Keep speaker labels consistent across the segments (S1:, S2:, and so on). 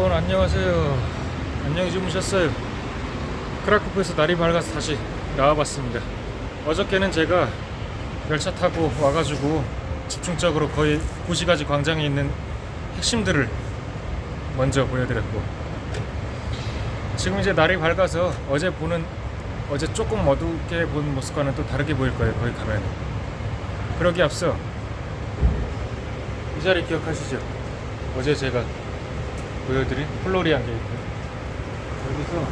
S1: 여러분 안녕하세요. 안녕히 주무셨어요? 크라쿠프에서 날이 밝아서 다시 나와봤습니다. 어저께는 제가 열차 타고 와가지고 집중적으로 거의 구시가지 광장에 있는 핵심들을 먼저 보여드렸고, 지금 이제 날이 밝아서 어제 조금 어둡게 본 모습과는 또 다르게 보일 거예요. 거기 가면. 그러기 앞서 이 자리 기억하시죠? 어제 제가 보여드린 플로리안 게이트. 여기서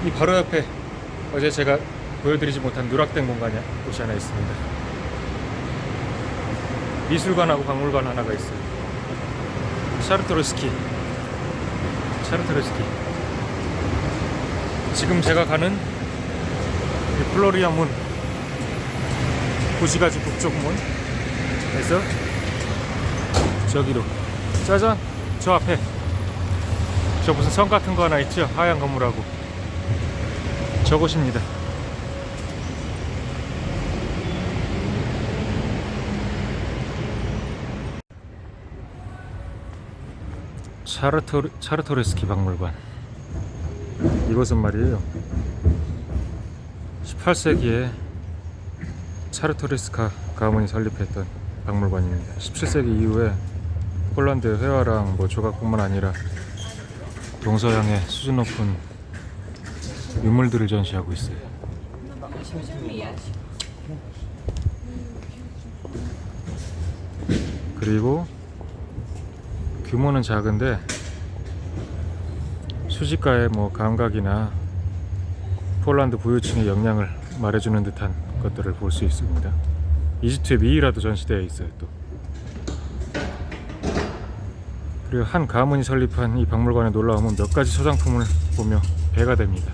S1: 이 바로 옆에 어제 제가 보여드리지 못한 누락된 공간이 곳이 하나 있습니다. 미술관하고 박물관 하나가 있어요. 차르토르스키. 지금 제가 가는 이 플로리안 문, 구시가지 북쪽 문에서 저기로, 짜잔! 저 앞에 저 무슨 성 같은 거 하나 있죠? 하얀 건물하고. 저곳입니다. 차르토르스키 박물관. 이곳은 말이에요, 18세기에 차르토르스카 가문이 설립했던 박물관입니다. 17세기 이후에 폴란드 회화랑 조각뿐만 아니라 동서양의 수준 높은 유물들을 전시하고 있어요. 그리고 규모는 작은데 수집가의 감각이나 폴란드 부유층의 역량을 말해주는 듯한 것들을 볼 수 있습니다. 이집트의 미이라도 전시되어 있어요. 또 그리고 한 가문이 설립한 이 박물관에 놀러오면 몇 가지 소장품을 보며 배가 됩니다.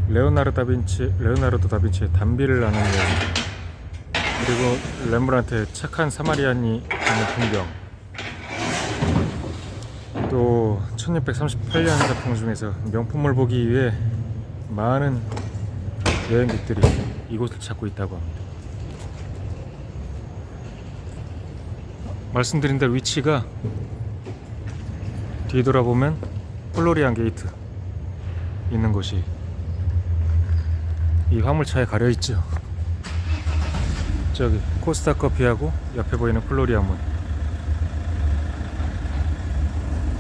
S1: 레오나르도 다빈치의 담비를 나는 여인, 그리고 렘브란트의 착한 사마리안이 하는 풍경, 또 1638년 작품 중에서 명품을 보기 위해 많은 여행객들이 이곳을 찾고 있다고 합니다. 말씀드린 대로 위치가 뒤돌아보면 플로리안 게이트 있는 곳이 이 화물차에 가려있죠. 저기 코스타 커피하고 옆에 보이는 플로리안 문.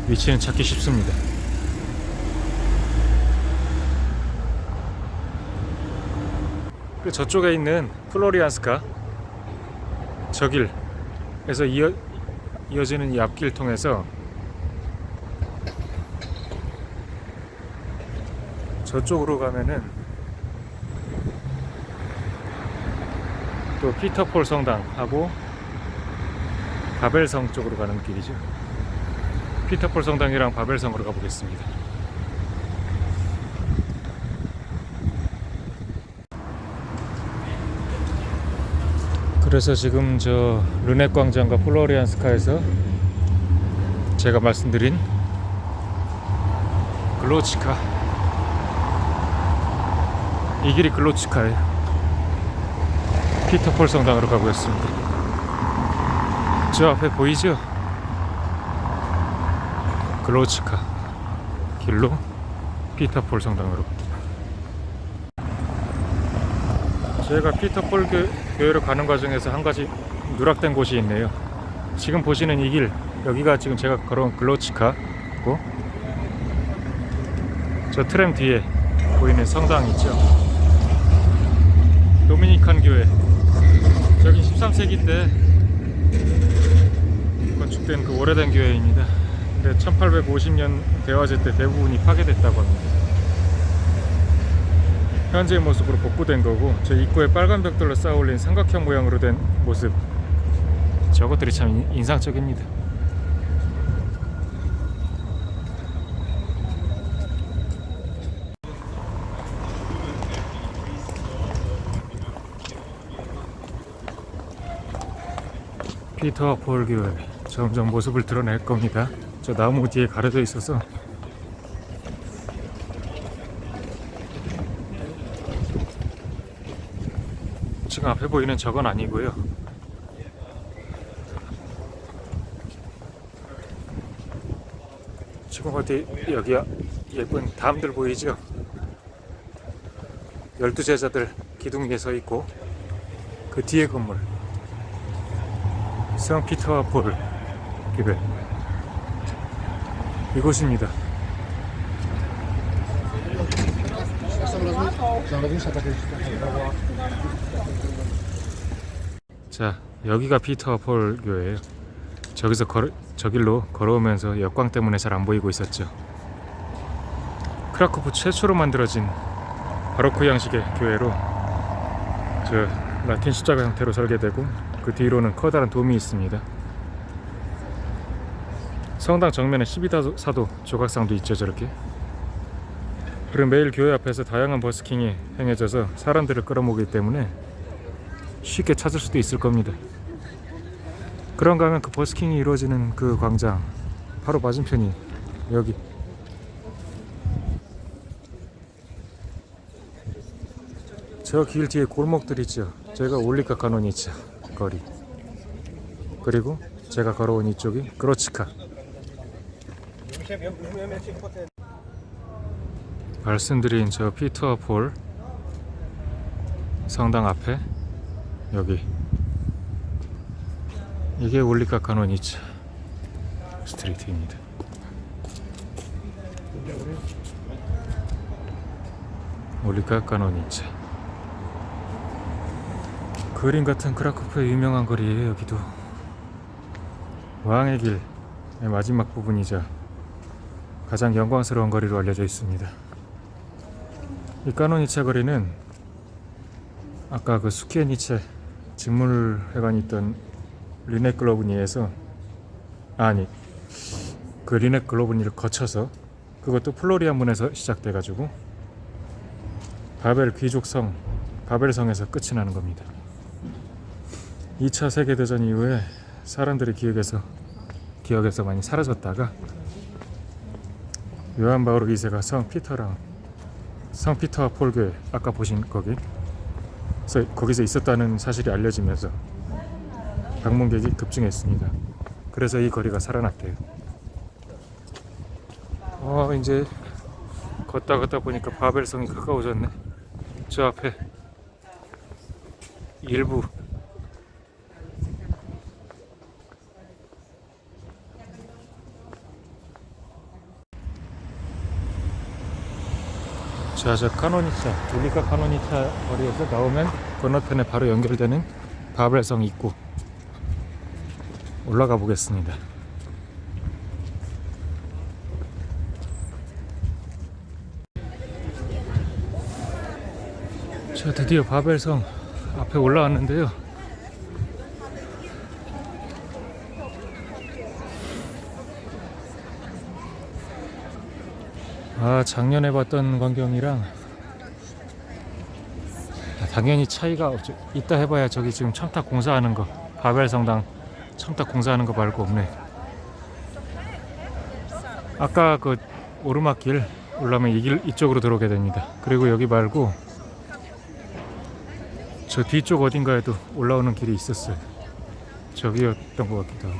S1: 위치는 찾기 쉽습니다. 그 저쪽에 있는 플로리안스카 저 길에서 이어지는 이 앞길 통해서 저쪽으로 가면은 또 피터폴 성당하고 바벨성 쪽으로 가는 길이죠. 피터폴 성당이랑 바벨성으로 가보겠습니다. 그래서 지금 저 르네 광장과 플로리안스카에서 제가 말씀드린 글로치카, 이 길이 글로치카예요. 피터폴 성당으로 가고 있습니다. 저 앞에 보이죠? 글로치카 길로 피터폴 성당으로. 제가 피터폴 교회로 가는 과정에서 한 가지 누락된 곳이 있네요. 지금 보시는 이 길, 여기가 지금 제가 걸어온 글로치카고, 저 트램 뒤에 보이는 성당 있죠? 도미니칸 교회. 저기 13세기 때 건축된 그 오래된 교회입니다. 1850년 대화제 때 대부분이 파괴됐다고 합니다. 현재의 모습으로 복구된 거고, 저 입구에 빨간 벽돌로 쌓아 올린 삼각형 모양으로 된 모습, 저것들이 참 인상적입니다. 피터폴 교회 점점 모습을 드러낼 겁니다. 저 나무 뒤에 가려져 있어서 지금 앞에 보이는 저건 아니고요. 지금 어디 여기 예쁜 담들 보이죠? 12제자들 기둥 위에 서 있고 그 뒤에 건물 성 피터와 폴 기별 이곳입니다. 자, 여기가 피터와 폴 교회예요. 저길로 걸어오면서 역광 때문에 잘 안 보이고 있었죠. 크라쿠프 최초로 만들어진 바로크 양식의 교회로 저 라틴 십자가 형태로 설계되고 그 뒤로는 커다란 돔이 있습니다. 성당 정면에 12사도 조각상도 있죠. 저렇게. 그리고 매일 교회 앞에서 다양한 버스킹이 행해져서 사람들을 끌어모으기 때문에 쉽게 찾을 수도 있을 겁니다. 그런가 하면 그 버스킹이 이루어지는 그 광장 바로 맞은편이 여기 저 길 뒤에 골목들 있죠. 제가 올리카 카노니차 거리, 그리고 제가 걸어온 이쪽이 그로치카. 말씀드린 저 피터와 폴 성당 앞에 여기 이게 올리카 카노니차 스트리트입니다. 올리카 카노니차 그림 같은 크라쿠프의 유명한 거리예요. 여기도 왕의 길의 마지막 부분이자 가장 영광스러운 거리로 알려져 있습니다. 이 카노니차 거리는 아까 그 수키에니체 직물회관이 있던 리네 글로브니에서 그 리네 글로브니를 거쳐서 그것도 플로리안 문에서 시작돼가지고 바벨 귀족성 바벨성에서 끝이 나는 겁니다. 2차 세계대전 이후에 사람들의 기억에서 많이 사라졌다가 요한 바오로 2세가 성 피터와 폴 교회 아까 보신 거기서 있었다는 사실이 알려지면서 방문객이 급증했습니다. 그래서 이 거리가 살아났대요. 이제 걷다 보니까 바벨성이 가까워졌네. 저 앞에 일부 저 카노니차, 올리카 카노니차 거리에서 나오면 건너편에 바로 연결되는 바벨성 입구 올라가 보겠습니다. 자, 드디어 바벨성 앞에 올라왔는데요. 작년에 봤던 광경이랑 당연히 차이가 없죠. 이따 해봐야 저기 지금 첨탑 공사하는 거, 바벨 성당 첨탑 공사하는 거 말고 없네. 아까 그 오르막길 올라오면 이쪽으로 들어오게 됩니다. 그리고 여기 말고 저 뒤쪽 어딘가에도 올라오는 길이 있었어요. 저기였던 것 같기도 하고.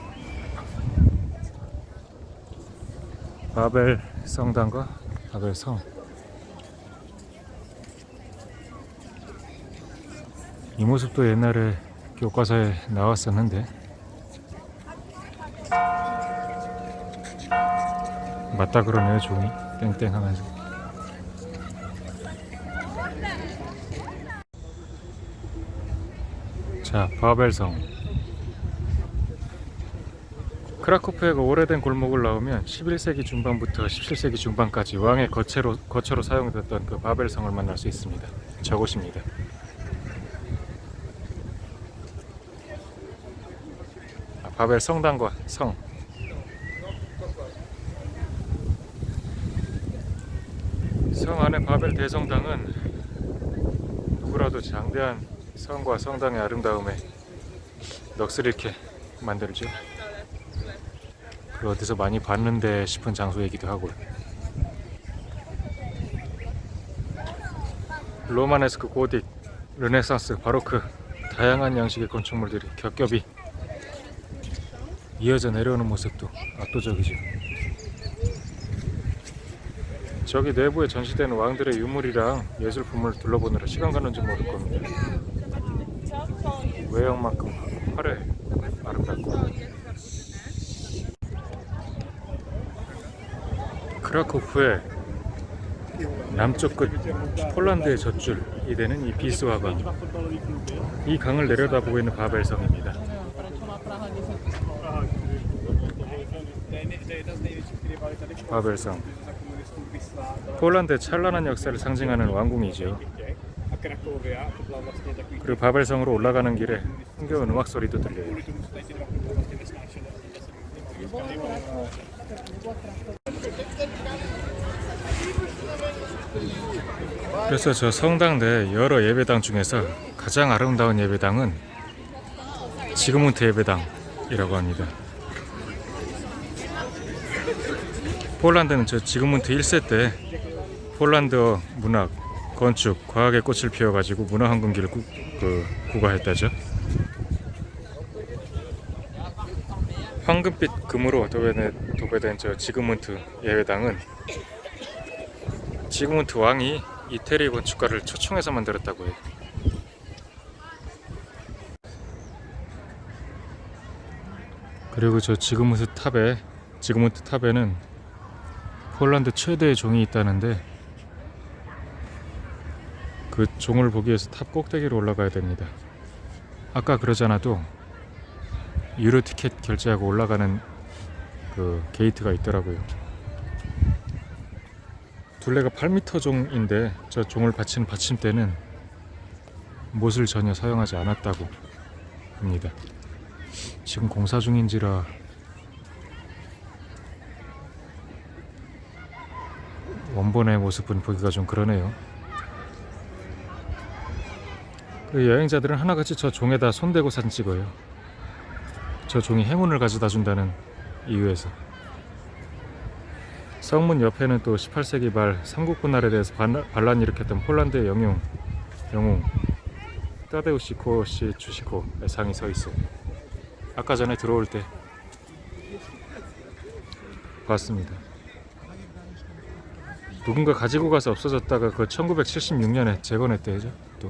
S1: 바벨 성당과 바벨 성. 이 모습도 옛날에 교과서에 나왔었는데 맞다 그러네요. 종이 땡땡 하면서. 자, 바벨성. 크라쿠프의 오래된 골목을 나오면 11세기 중반부터 17세기 중반까지 왕의 거처로 사용됐던 그 바벨성을 만날 수 있습니다. 저곳입니다. 바벨 성당과 성. 성 안의 바벨 대성당은 누구라도 장대한 성과 성당의 아름다움에 넋을 잃게 만들죠. 어디서 많이 봤는데 싶은 장소이기도 하고. 로마네스크, 고딕, 르네상스, 바로크 다양한 양식의 건축물들이 겹겹이 이어져 내려오는 모습도 압도적이죠. 저기 내부에 전시되는 왕들의 유물이랑 예술품을 둘러보느라 시간 가는 줄 모를 겁니다. 외형만큼 화려해, 아름답고. 크라쿠프의 남쪽 끝 폴란드의 젖줄이 되는 이 비스와강, 이 강을 내려다보고 있는 바벨성입니다. 바벨성, 폴란드의 찬란한 역사를 상징하는 왕궁이죠. 그리고 바벨성으로 올라가는 길에 흥겨운 음악 소리도 들려요. 그래서 저 성당 내 여러 예배당 중에서 가장 아름다운 예배당은 지그문트 예배당이라고 합니다. 폴란드는 저 지그문트 1세 때 폴란드어 문학, 건축, 과학의 꽃을 피워가지고 문화황금기를 구가했다죠. 황금빛 금으로 도배된 저 지그문트 예배당은 지그문트 왕이 이태리 건축가를 초청해서 만들었다고 해요. 그리고 저 지그문트 탑에는 폴란드 최대의 종이 있다는데 그 종을 보기 위해서 탑 꼭대기로 올라가야 됩니다. 아까 그러지 않아도 유료 티켓 결제하고 올라가는 그 게이트가 있더라고요. 둘레가 8m 종인데 저 종을 받치는 받침대는 못을 전혀 사용하지 않았다고 합니다. 지금 공사 중인지라 원본의 모습은 보기가 좀 그러네요. 그 여행자들은 하나같이 저 종에다 손대고 사진 찍어요. 저 종이 행운을 가져다 준다는 이유에서. 성문 옆에는 또 18세기 말 삼국분할에 대해서 반란 일으켰던 폴란드의 영웅 타데우시 코시 주시코의 상이 서 있어요. 아까 전에 들어올 때 봤습니다. 누군가 가지고 가서 없어졌다가 그 1976년에 재건했대죠. 또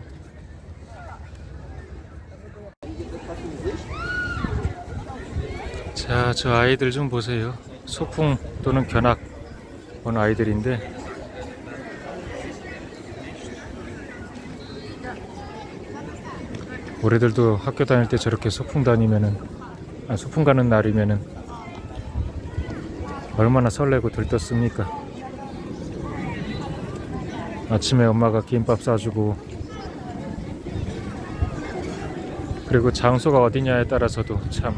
S1: 자, 저 아이들 좀 보세요. 소풍 또는 견학 온 아이들인데 우리들도 학교 다닐 때 저렇게 소풍 가는 날이면은 얼마나 설레고 들떴습니까? 아침에 엄마가 김밥 싸주고, 그리고 장소가 어디냐에 따라서도 참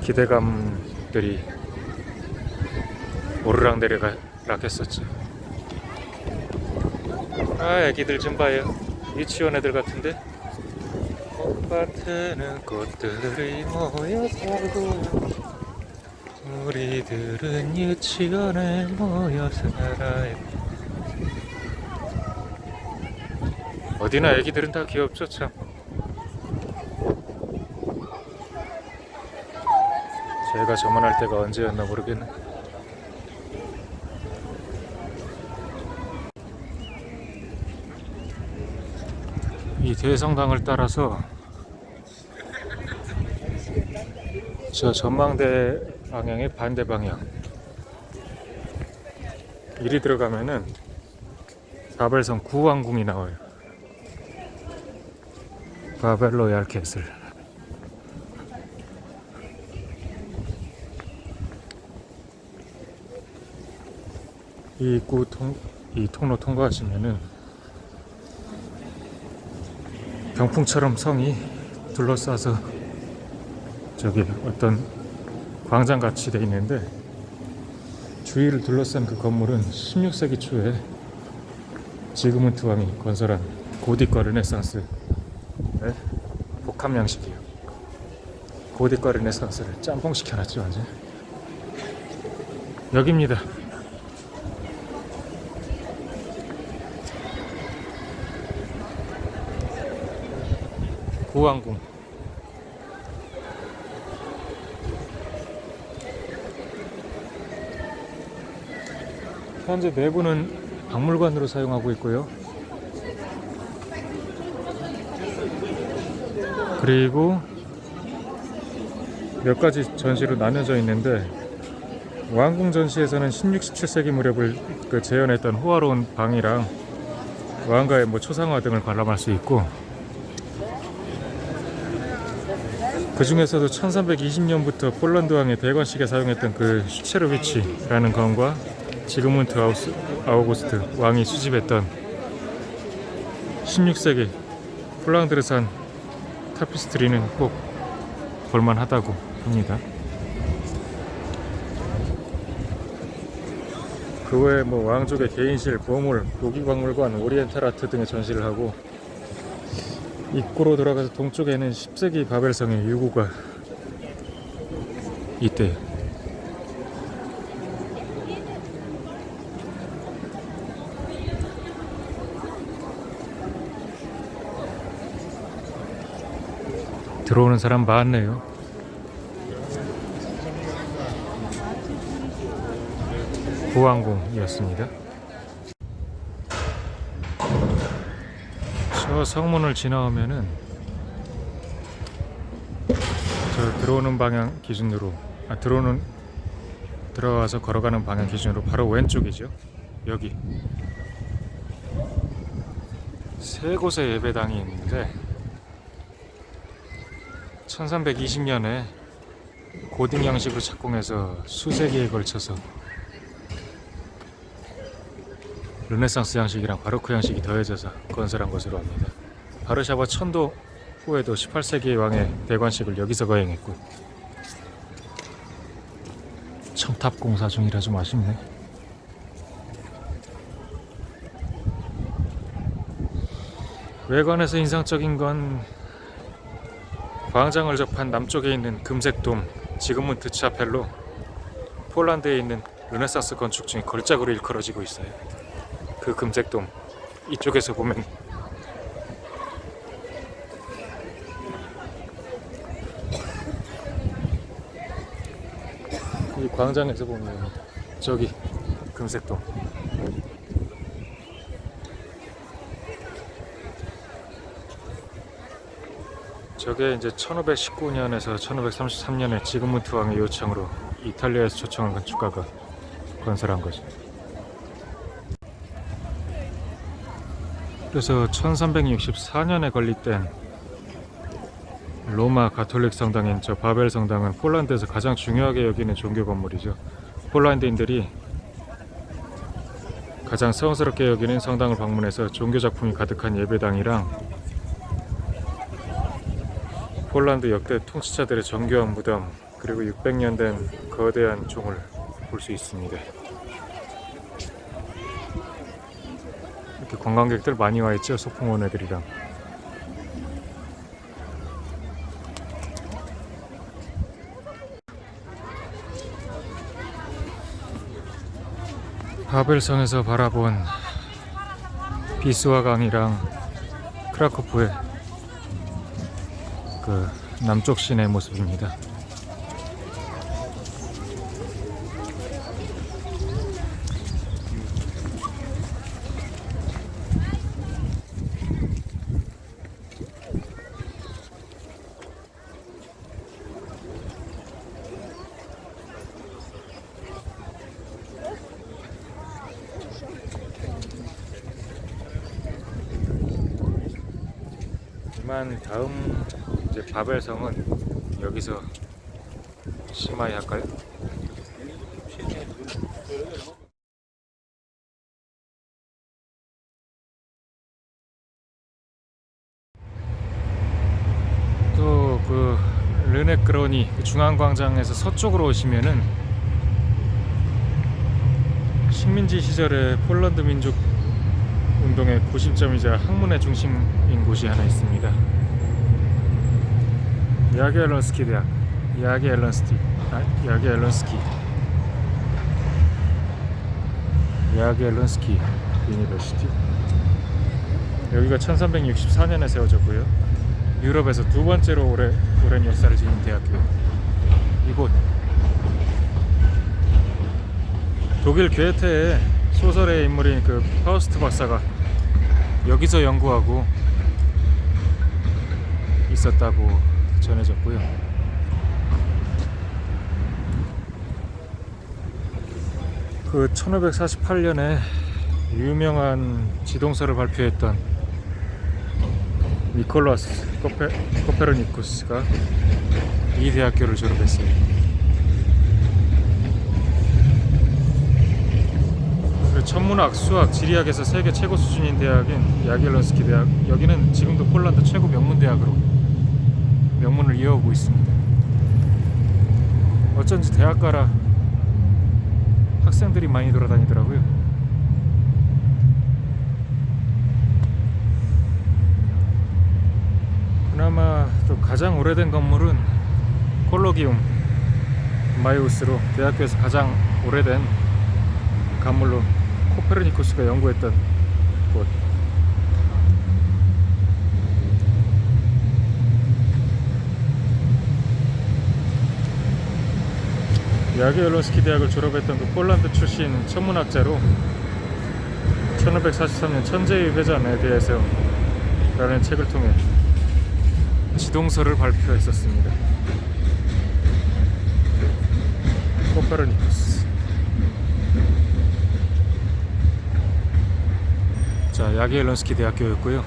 S1: 기대감들이 오르락내리락 했었죠. 아, 애기들 좀 봐요. 유치원 애들 같은데. 꽃밭에는 꽃들이 모여 살고 우리들은 유치원에 모여 살아요. 어디나 애기들은 다 귀엽죠 참. 제가 저만할 때가 언제였나 모르겠네. 이 대성당을 따라서 저 전망대 방향의 반대 방향 이리 들어가면은 바벨성 구왕궁이 나와요. 바벨 로얄 캐슬. 이 통로 통과하시면은 병풍처럼 성이 둘러싸서 저기 어떤 광장같이 돼 있는데, 주위를 둘러싼 그 건물은 16세기 초에 지그문트 왕이 건설한 고딕과 르네상스의 복합 양식이에요. 고딕과 르네상스를 짬뽕 시켜놨죠 완전. 여기입니다. 구왕궁. 현재 내부는 박물관으로 사용하고 있고요. 그리고 몇 가지 전시로 나뉘어져 있는데, 왕궁 전시에서는 16, 17세기 무렵을 재현했던 호화로운 방이랑 왕가의 초상화 등을 관람할 수 있고, 그 중에서도 1320년부터 폴란드 왕의 대관식에 사용했던 그 슈체르비치라는 건과 지그문트 아우구스트 왕이 수집했던 16세기 폴란드르산 타피스트리는 꼭 볼만하다고 합니다. 그 외에 왕족의 개인실, 보물, 고기박물관, 오리엔탈 아트 등의 전시를 하고, 입구로 들어가서 동쪽에는 10세기 바벨성의 유구가 있대요. 들어오는 사람 많네요. 보왕궁이었습니다. 저 성문을 지나오면은 저 들어오는 방향 기준으로 들어와서 걸어가는 방향 기준으로 바로 왼쪽이죠. 여기 세 곳의 예배당이 있는데, 1320년에 고딩 양식으로 착공해서 수세기에 걸쳐서 르네상스 양식이랑 바로크 양식이 더해져서 건설한 것으로 합니다. 바르샤바 천도 후에도 18세기 왕의 대관식을 여기서 거행했고, 첨탑 공사 중이라 좀 아쉽네. 외관에서 인상적인 건 광장을 접한 남쪽에 있는 금색돔 지그문트 차펠로 폴란드에 있는 르네상스 건축 중에 걸작으로 일컬어지고 있어요. 그 금색돔 이쪽에서 보면 이 광장에서 보면 저기 금색돔, 저게 이제 1519년에서 1533년에 지그문트 왕의 요청으로 이탈리아에서 초청한 건축가가 건설한 거죠. 그래서 1364년에 건립된 로마 가톨릭 성당인 저 바벨 성당은 폴란드에서 가장 중요하게 여기는 종교 건물이죠. 폴란드인들이 가장 성스럽게 여기는 성당을 방문해서 종교 작품이 가득한 예배당이랑 폴란드 역대 통치자들의 정교한 무덤, 그리고 600년 된 거대한 종을 볼 수 있습니다. 이렇게 관광객들 많이 와 있죠. 소풍 애들이랑. 바벨성에서 바라본 비스와 강이랑 크라코프의 그 남쪽 시내의 모습입니다. 다음 이제 바벨성은 여기서 심하이 할까요? 또 그 르네크로니 중앙광장에서 서쪽으로 오시면은 식민지 시절에 폴란드 민족 운동의 구심점이자 학문의 중심인 곳이 하나 있습니다. 야기엘론스키 대학, 야기엘론스키 유니버시티. 여기가 1364년에 세워졌고요. 유럽에서 두 번째로 오랜 역사를 지닌 대학교. 이곳 독일 괴테에 소설의 인물인 그 파우스트 박사가 여기서 연구하고 있었다고 전해졌고요. 그 1548년에 유명한 지동설을 발표했던 니콜라스 코페르니쿠스가 이 대학교를 졸업했어요. 그리고 천문학, 수학, 지리학에서 세계 최고 수준인 대학인 야겔론스키 대학, 여기는 지금도 폴란드 최고 명문 대학으로 명문을 이어오고 있습니다. 어쩐지 대학가라 학생들이 많이 돌아다니더라고요. 그나마 또 가장 오래된 건물은 콜로기움 마이우스로 대학교에서 가장 오래된 건물로 코페르니쿠스가 연구했던 곳. 야기엘론스키 대학을 졸업했던 그 폴란드 출신 천문학자로 1543년 천재의 회전에 대해서 라는 책을 통해 지동설을 발표했었습니다. 코페르니쿠스. 자, 야기엘론스키 대학교였고요.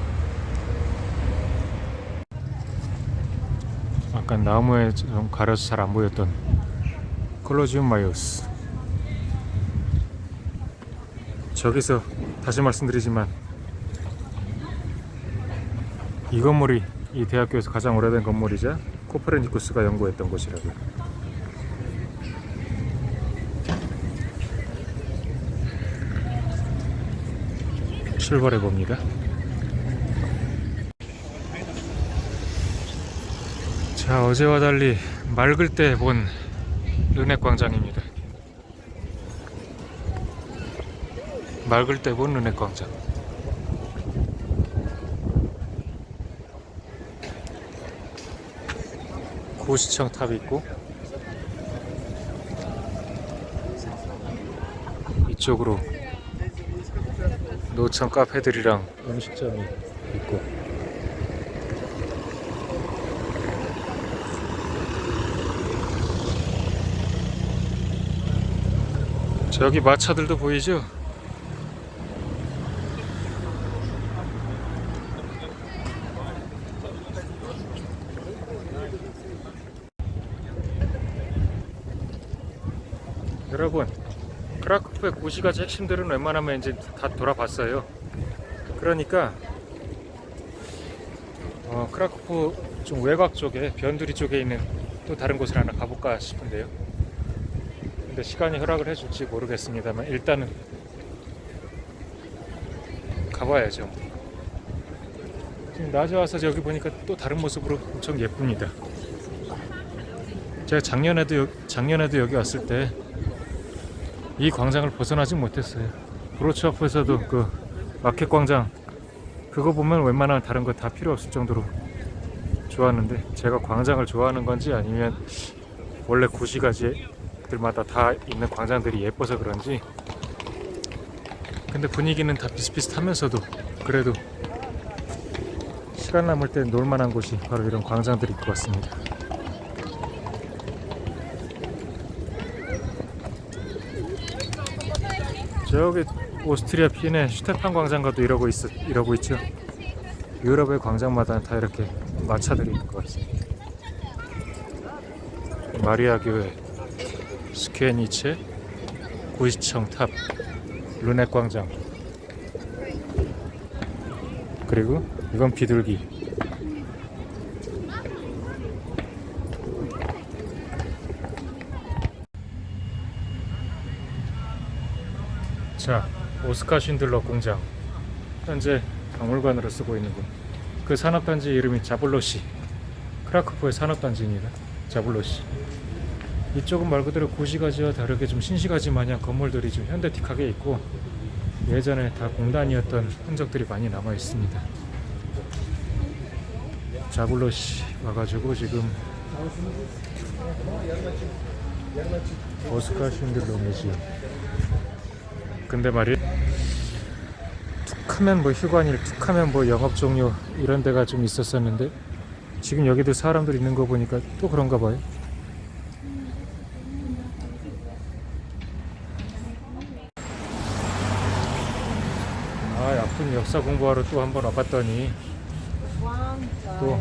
S1: 아까 나무에 좀 가려서 잘 안 보였던 콜로지움 마이오스. 저기서 다시 말씀드리지만 이 건물이 이 대학교에서 가장 오래된 건물이자 코페르니쿠스가 연구했던 곳이라고요. 출발해 봅니다. 자, 어제와 달리 맑을 때 본 르넥 광장입니다. 맑을 때 본 르넥 광장. 고시청 탑이 있고 이쪽으로 노천 카페들이랑 음식점이 있고 저기 마차들도 보이죠? 여러분, 크라쿠프의 고시가지 핵심들은 웬만하면 이제 다 돌아봤어요. 그러니까 크라쿠프 좀 외곽 쪽에 변두리 쪽에 있는 또 다른 곳을 하나 가볼까 싶은데요. 근데 시간이 허락을 해줄지 모르겠습니다만 일단은 가봐야죠. 지금 낮에 와서 여기 보니까 또 다른 모습으로 엄청 예쁩니다. 제가 작년에도 여기 왔을 때 이 광장을 벗어나지 못했어요. 브로츠와프에서도 그 마켓 광장 그거 보면 웬만한 다른 거 다 필요 없을 정도로 좋았는데 제가 광장을 좋아하는 건지 아니면 원래 고시가지들마다 다 있는 광장들이 예뻐서 그런지 근데 분위기는 다 비슷비슷하면서도 그래도 시간 남을 때 놀만한 곳이 바로 이런 광장들일 것 같습니다. 저기 오스트리아 비엔의 슈테판 광장과도 이러고 있죠. 유럽의 광장마다 다 이렇게 마차들이 있는 것 같습니다. 마리아 교회, 스퀘니체, 고시청 탑, 르넥 광장, 그리고 이건 비둘기. 자, 오스카 쉰들러 공장, 현재 박물관으로 쓰고 있는 곳. 그 산업단지 이름이 자블로시, 크라쿠프의 산업단지입니다. 자블로시. 이쪽은 말 그대로 고시가지와 다르게 좀 신시가지 마냥 건물들이 좀 현대틱하게 있고 예전에 다 공단이었던 흔적들이 많이 남아 있습니다. 자블로시 와가지고 지금 오스카 쉰들러 뮤지엄 근데 말이야, 툭하면 뭐 휴관일, 툭하면 뭐 영업 종료 이런 데가 좀 있었었는데 지금 여기도 사람들 있는 거 보니까 또 그런가 봐요. 아, 아픈 역사 공부하러 또 한번 와봤더니 또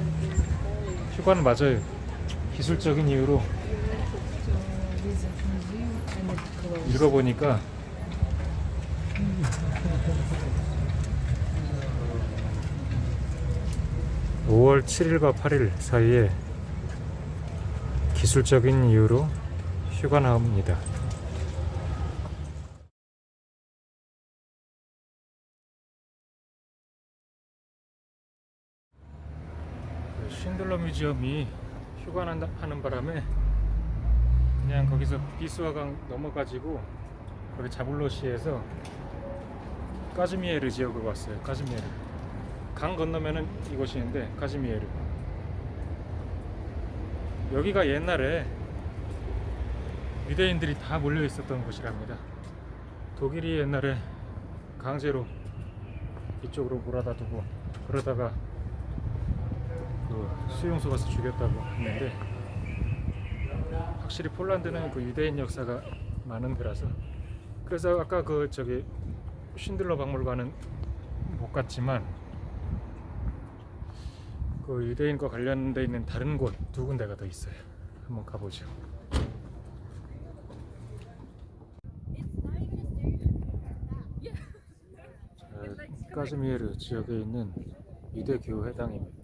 S1: 휴가는 맞아요. 기술적인 이유로 읽어보니까 5월 7일과 8일 사이에 기술적인 이유로 휴가 나옵니다. 쉰들러 뮤지엄이 휴관하는 바람에 그냥 거기서 비스와강 넘어가지고 거기 자블로시에서 까즈미에르 지역으로 왔어요. 까즈미에르. 강 건너면은 이곳이는데 까즈미에르. 여기가 옛날에 유대인들이 다 몰려 있었던 곳이랍니다. 독일이 옛날에 강제로 이쪽으로 몰아다 두고 그러다가 그 수용소 가서 죽였다고 했는데, 확실히 폴란드는 그 유대인 역사가 많은 데라서, 그래서 아까 그 저기 쉰들러 박물관은 못 갔지만 그 유대인과 관련돼 있는 다른 곳 두 군데가 더 있어요. 한번 가보죠. 자, 까즈미에르 지역에 있는 유대교회당입니다.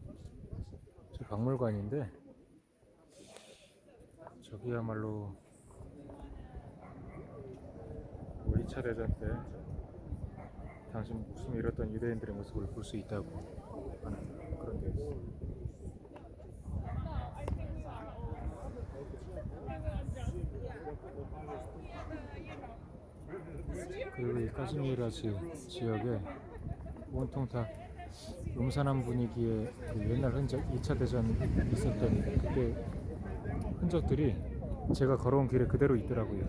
S1: 저 박물관인데 저기야말로 2차 대전 때 당시 목숨을 잃었던 유대인들의 모습을 볼 수 있다고 하는 그런 데 있어요. 그리고 이 까즈미에르 지역에 온통 다 음산한 분위기의 그 옛날 흔적, 2차 대전 있었던 그때 흔적들이 제가 걸어온 길에 그대로 있더라고요.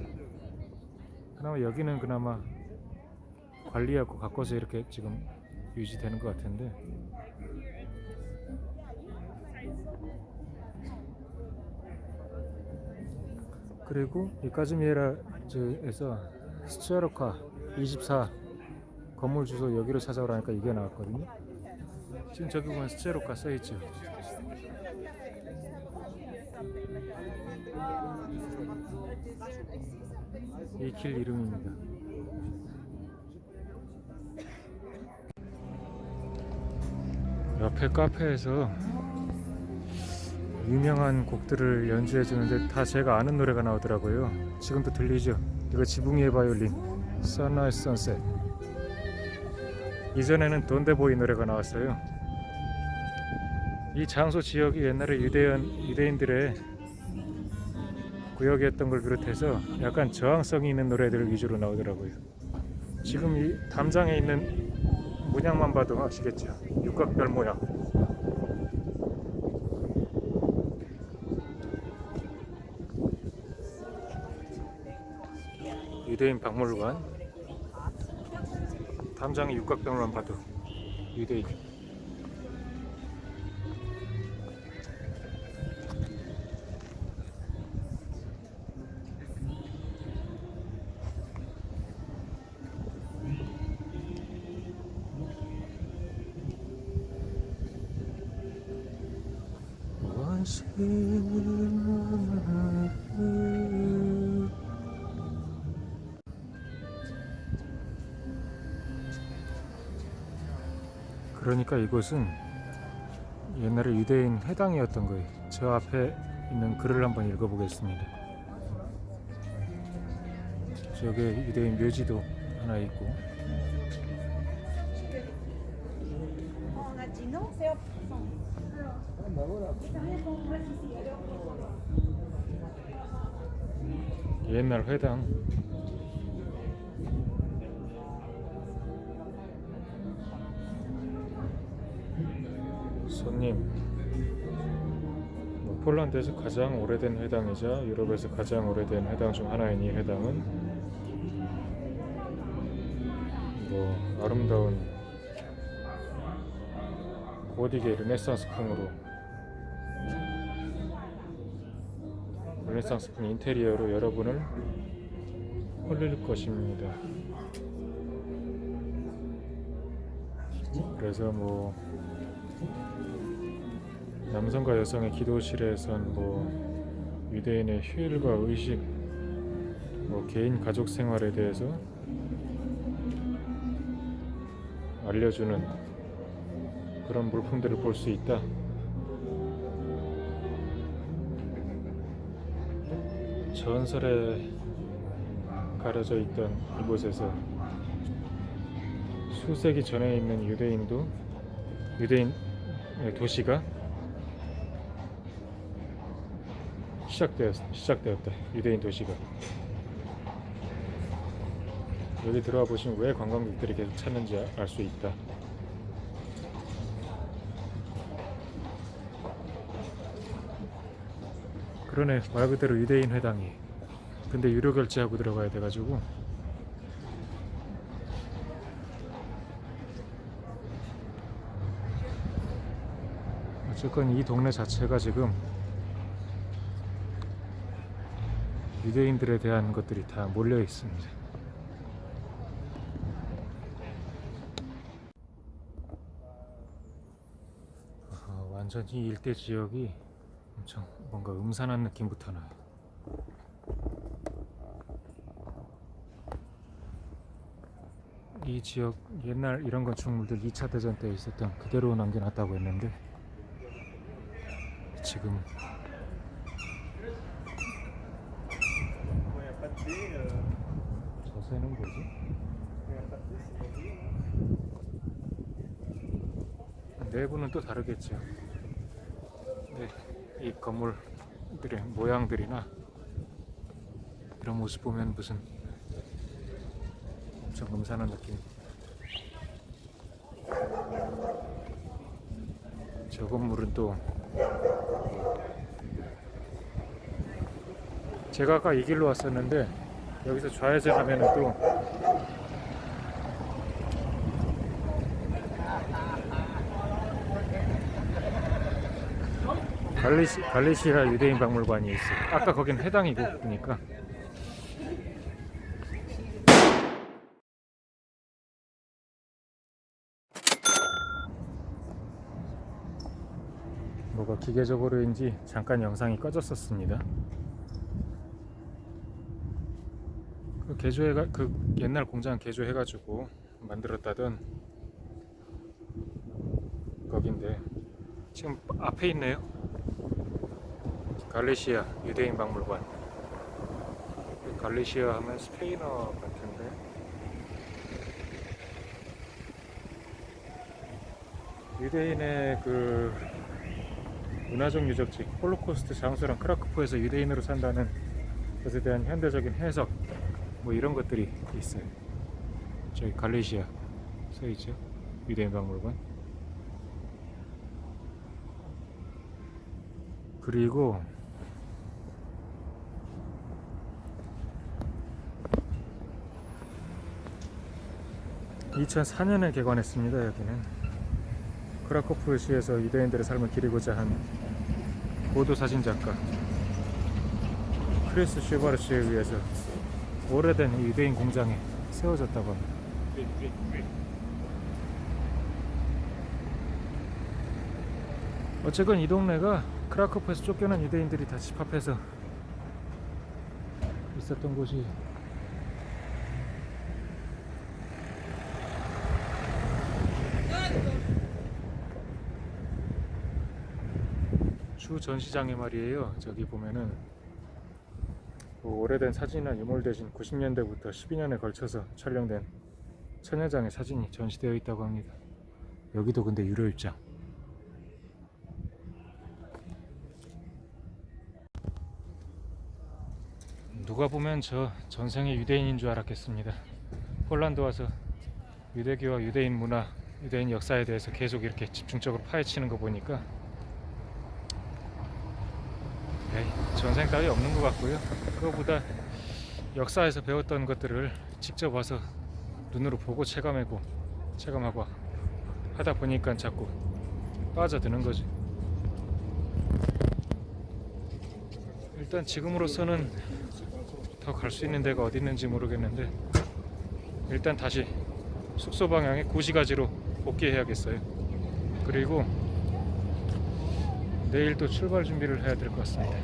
S1: 그나마 여기는 그나마 관리하고 가꿔서 이렇게 지금 유지되는 것 같은데, 그리고 이 까즈미에르에서 스체로카 24 건물 주소 여기로 찾아오라니까 이게 나왔거든요. 지금 저기 보면 스체로카 써있죠. 이 길 이름입니다. 옆에 카페에서 유명한 곡들을 연주해 주는데 다 제가 아는 노래가 나오더라고요. 지금도 들리죠? 이거 지붕이의 바이올린, Sunrise Sunset. 이전에는 돈데보이 노래가 나왔어요. 이 장소 지역이 옛날에 유대인들의 구역이었던 걸 비롯해서 약간 저항성이 있는 노래들 위주로 나오더라고요. 지금 이 담장에 있는 문양만 봐도 아시겠죠? 육각별 모양. 유대인 박물관. 담장의 육각별만 봐도 유대인. 그러니까 이곳은 옛날에 유대인 회당이었던 거예요. 저 앞에 있는 글을 한번 읽어보겠습니다. 저게 유대인 묘지도 하나 있고, 옛날 회당. 손님, 폴란드에서 가장 오래된 회당이자 유럽에서 가장 오래된 회당 중 하나인 이 회당은 뭐 아름다운 고딕의 르네상스풍 인테리어로 여러분을 홀릴 것입니다. 그래서 뭐 남성과 여성의 기도실에선 뭐 유대인의 휴일과 의식, 뭐 개인 가족 생활에 대해서 알려주는 그런 물품들을 볼 수 있다. 전설에 가려져 있던 이곳에서 수세기 전에 있는 유대인의 도시가 시작되었다. 유대인 도시가. 여기 들어와 보시면 왜 관광객들이 계속 찾는지 알 수 있다. 그러네, 말 그대로 유대인 회당이. 근데 유료 결제하고 들어가야 돼가지고. 어쨌건 이 동네 자체가 지금 유대인들에 대한 것들이 다 몰려 있습니다. 완전히 이 일대 지역이 엄청 뭔가 음산한 느낌부터 나요. 이 지역 옛날 이런 건축물들 2차 대전 때 있었던 그대로 남겨놨다고 했는데 지금 저새는 뭐지? 내부는 또 다르겠죠. 네, 이 건물들의 모양들이나 이런 모습 보면 무슨 엄청 음산한 느낌. 저 건물은 또 제가 아까 이 길로 왔었는데 여기서 좌회전하면은 또 갈리시아 유대인 박물관이 있어요. 아까 거긴 회당이고 그러니까. 뭐가 기계적으로인지 잠깐 영상이 꺼졌었습니다. 그 옛날 공장 개조해가지고 만들었다던 거긴데 지금 앞에 있네요. 갈리시아 유대인 박물관. 갈리시아 하면 스페인어 같은데 유대인의 그 문화적 유적지 홀로코스트 장소랑 크라크포에서 유대인으로 산다는 것에 대한 현대적인 해석 뭐 이런 것들이 있어요. 저기 갈리시아 써있죠. 유대인 박물관. 그리고 2004년에 개관했습니다. 여기는 크라코프시에서 유대인들의 삶을 기리고자 한 보도 사진 작가 크리스 슈바르츠에 의해서 오래된 유대인 공장에 세워졌다고 합니다. 어쨌건 이 동네가 크라코프에서 쫓겨난 유대인들이 다 집합해서 있었던 곳이 주 전시장에 말이에요. 저기 보면은 뭐 오래된 사진이나 유물 대신 90년대부터 12년에 걸쳐서 촬영된 천여 장의 사진이 전시되어 있다고 합니다. 여기도 근데 유료 입장. 누가 보면 저 전생의 유대인인 줄 알았겠습니다. 폴란드 와서 유대교와 유대인 문화, 유대인 역사에 대해서 계속 이렇게 집중적으로 파헤치는 거 보니까 전생 따위 없는 것 같고요. 그거보다 역사에서 배웠던 것들을 직접 와서 눈으로 보고 체감하고 하다 보니까 자꾸 빠져드는 거지. 일단 지금으로서는 더 갈 수 있는 데가 어디 있는지 모르겠는데 일단 다시 숙소 방향에 고시가지로 복귀해야겠어요. 그리고 내일 또 출발 준비를 해야 될 것 같습니다.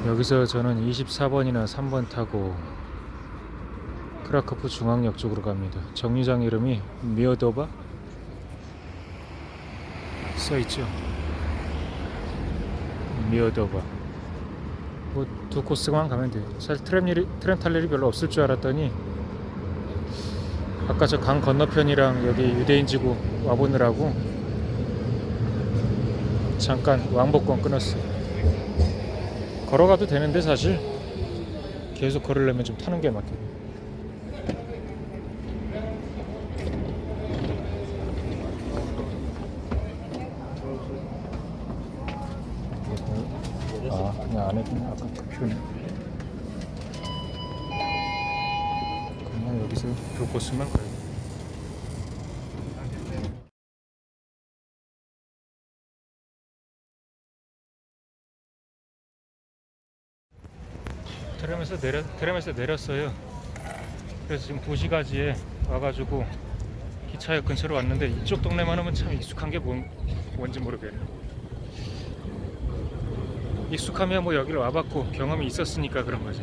S1: 여기서 저는 24번이나 3번 타고 크라쿠프 중앙역 쪽으로 갑니다. 정류장 이름이 미어도바 써있죠. 미어도바. 뭐 두 코스만 가면 돼요. 사실 트램 탈 일이 별로 없을 줄 알았더니 아까 저 강 건너편이랑 여기 유대인지구 와보느라고 잠깐 왕복권 끊었어요. 걸어가도 되는데 사실 계속 걸으려면 좀 타는 게 맞겠네. 그냥 안에 그냥 아까 그 표네. 그냥 여기서 두 코스만 가요. 트램에서 내렸어요. 그래서 지금 도시가지에 와가지고 기차역 근처로 왔는데 이쪽 동네만 오면 참 익숙한 게 뭔지 모르겠네요. 익숙하면 뭐 여기를 와봤고 경험이 있었으니까 그런 거지.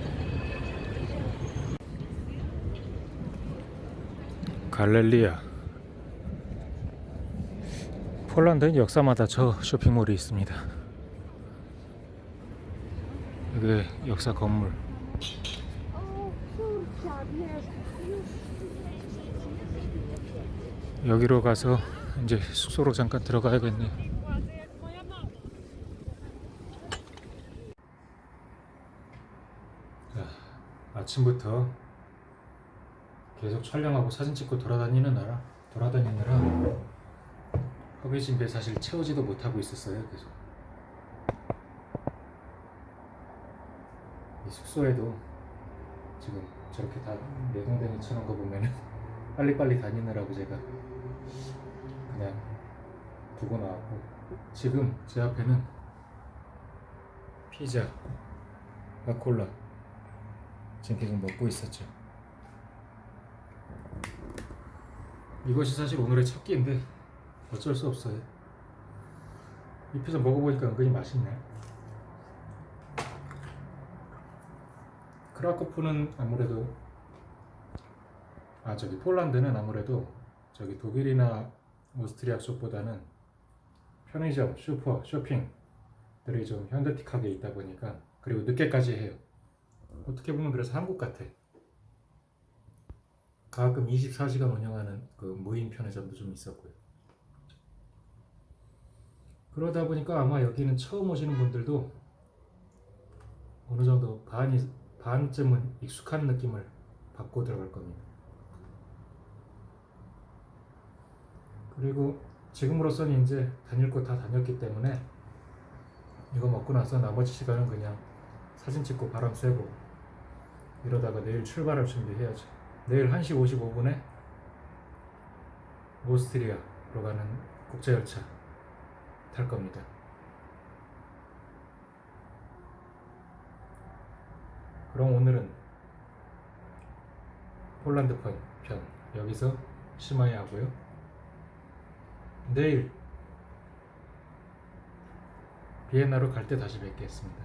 S1: 갈렐리아. 폴란드는 역사마다 저 쇼핑몰이 있습니다. 이게 역사 건물. 여기로 가서 이제 숙소로 잠깐 들어가야겠네요. 아침부터 계속 촬영하고 사진 찍고 돌아다니느라 허기진 배 사실 채우지도 못하고 있었어요. 계속 이 숙소에도 지금 저렇게 다 내동댕이 쳐놓은 거 보면은 빨리빨리 다니느라고 제가 그냥 두고 나왔고, 지금 제 앞에는 피자, 콜라 지금 계속 먹고 있었죠. 이것이 사실 오늘의 첫 끼인데 어쩔 수 없어요. 이 피자 먹어보니까 은근히 맛있네. 크라쿠프는 아무래도 저기 폴란드는 아무래도 저기 독일이나 오스트리아 쪽보다는 편의점, 슈퍼, 쇼핑들이 좀 현대틱하게 있다 보니까, 그리고 늦게까지 해요. 어떻게 보면 그래서 한국 같아. 가끔 24시간 운영하는 그 무인 편의점도 좀 있었고요. 그러다 보니까 아마 여기는 처음 오시는 분들도 어느 정도 반쯤은 익숙한 느낌을 받고 들어갈 겁니다. 그리고 지금으로서는 이제 다닐 곳 다 다녔기 때문에 이거 먹고 나서 나머지 시간은 그냥 사진 찍고 바람 쐬고 이러다가 내일 출발할 준비해야죠. 내일 1시 55분에 오스트리아로 가는 국제열차 탈 겁니다. 그럼 오늘은 폴란드 편 여기서 심하게 하고요. 내일 비엔나로 갈 때 다시 뵙겠습니다.